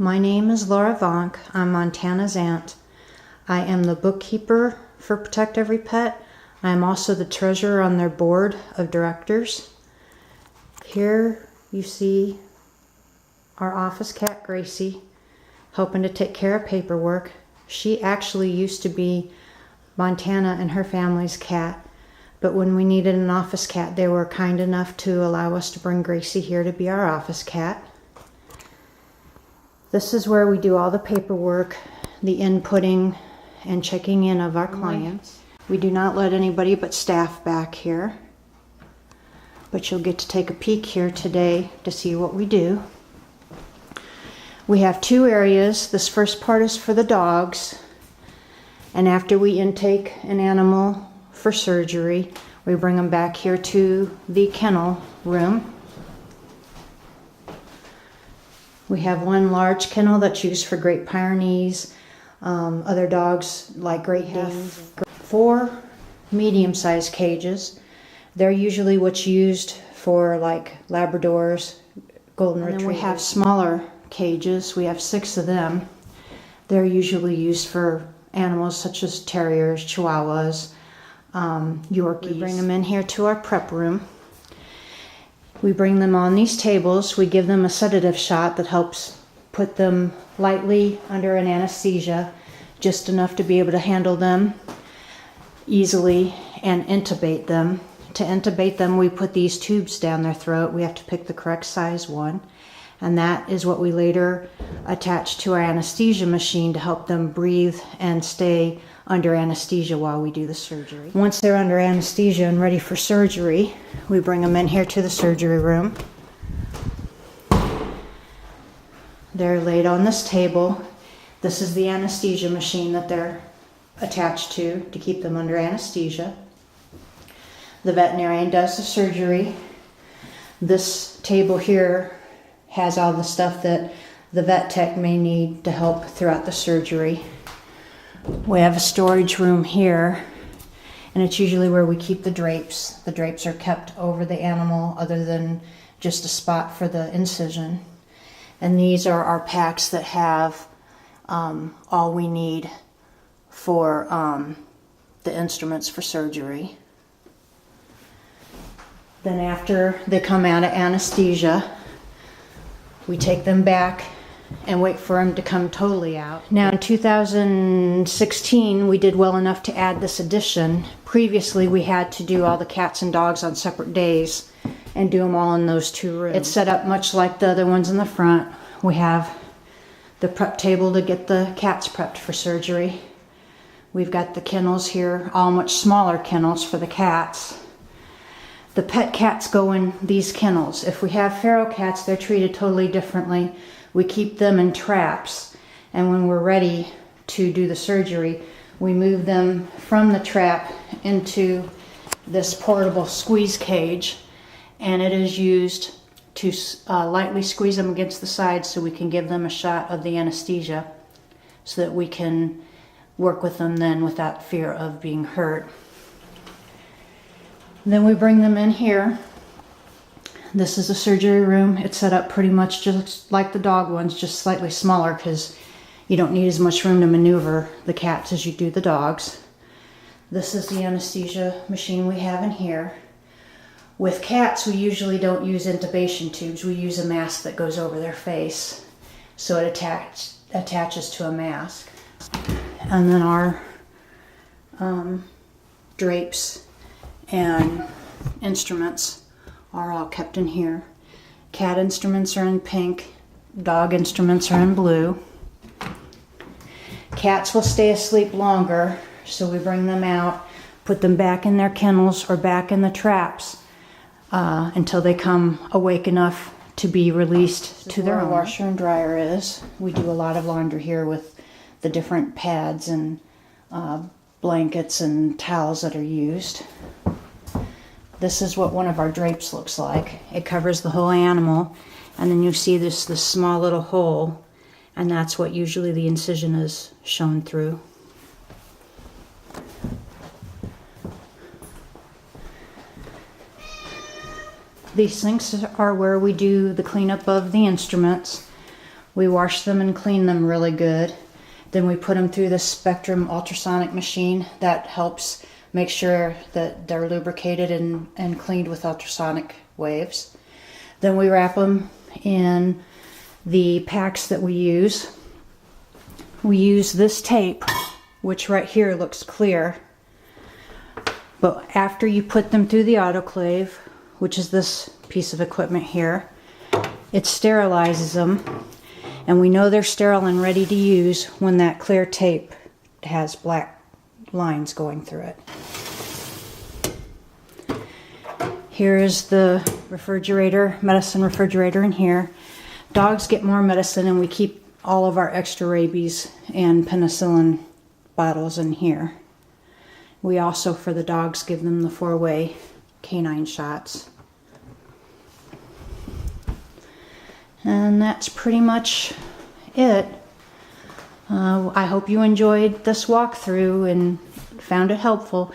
My name is Laura Vonk. I'm Montana's aunt. I am the bookkeeper for Protect Every Pet. I am also the treasurer on their board of directors. Here you see our office cat, Gracie, helping to take care of paperwork. She actually used to be Montana and her family's cat, but when we needed an office cat, they were kind enough to allow us to bring Gracie here to be our office cat. This is where we do all the paperwork, the inputting and checking in of our clients. We do not let anybody but staff back here, but you'll get to take a peek here today to see what we do. We have two areas. This first part is for the dogs, and after we intake an animal for surgery, we bring them back here to the kennel room. We have one large kennel that's used for Great Pyrenees, other dogs like Great Danes. 4 medium-sized cages. They're usually what's used for like Labradors, Golden Retrievers. And then we have smaller cages. We have 6 of them. They're usually used for animals such as terriers, chihuahuas, Yorkies. We bring them in here to our prep room. We bring them on these tables. We give them a sedative shot that helps put them lightly under an anesthesia, just enough to be able to handle them easily and intubate them. To intubate them, we put these tubes down their throat. We have to pick the correct size one, and that is what we later attach to our anesthesia machine to help them breathe and stay under anesthesia while we do the surgery. Once they're under anesthesia and ready for surgery, we bring them in here to the surgery room. They're laid on this table. This is the anesthesia machine that they're attached to keep them under anesthesia. The veterinarian does the surgery. This table here has all the stuff that the vet tech may need to help throughout the surgery. We have a storage room here, and it's usually where we keep the drapes. The drapes are kept over the animal other than just a spot for the incision. And these are our packs that have all we need for the instruments for surgery. Then after they come out of anesthesia, we take them back and wait for them to come totally out. Now in 2016, we did well enough to add this addition. Previously, we had to do all the cats and dogs on separate days and do them all in those 2 rooms. It's set up much like the other ones in the front. We have the prep table to get the cats prepped for surgery. We've got the kennels here, all much smaller kennels for the cats. The pet cats go in these kennels. If we have feral cats, they're treated totally differently. We keep them in traps, and when we're ready to do the surgery, we move them from the trap into this portable squeeze cage, and it is used to lightly squeeze them against the side so we can give them a shot of the anesthesia so that we can work with them then without fear of being hurt. Then we bring them in here. This is a surgery room. It's set up pretty much just like the dog ones, just slightly smaller because you don't need as much room to maneuver the cats as you do the dogs. This is the anesthesia machine we have in here. With cats, we usually don't use intubation tubes. We use a mask that goes over their face, so it attaches to a mask. And then our drapes and instruments are all kept in here. Cat instruments are in pink, dog instruments are in blue. Cats will stay asleep longer, so we bring them out, put them back in their kennels or back in the traps until they come awake enough to be released to their own. Washer and dryer is. We do a lot of laundry here with the different pads and blankets and towels that are used. This is what one of our drapes looks like. It covers the whole animal, and then you see this small little hole, and that's what usually the incision is shown through. These sinks are where we do the cleanup of the instruments. We wash them and clean them really good. Then we put them through the Spectrum ultrasonic machine that helps make sure that they're lubricated and cleaned with ultrasonic waves. Then we wrap them in the packs that we use. We use this tape, which right here looks clear. But after you put them through the autoclave, which is this piece of equipment here, it sterilizes them. And we know they're sterile and ready to use when that clear tape has black lines going through it. Here is the refrigerator, medicine refrigerator in here. Dogs get more medicine, and we keep all of our extra rabies and penicillin bottles in here. We also, for the dogs, give them the 4-way canine shots. And that's pretty much it. I hope you enjoyed this walkthrough and found it helpful.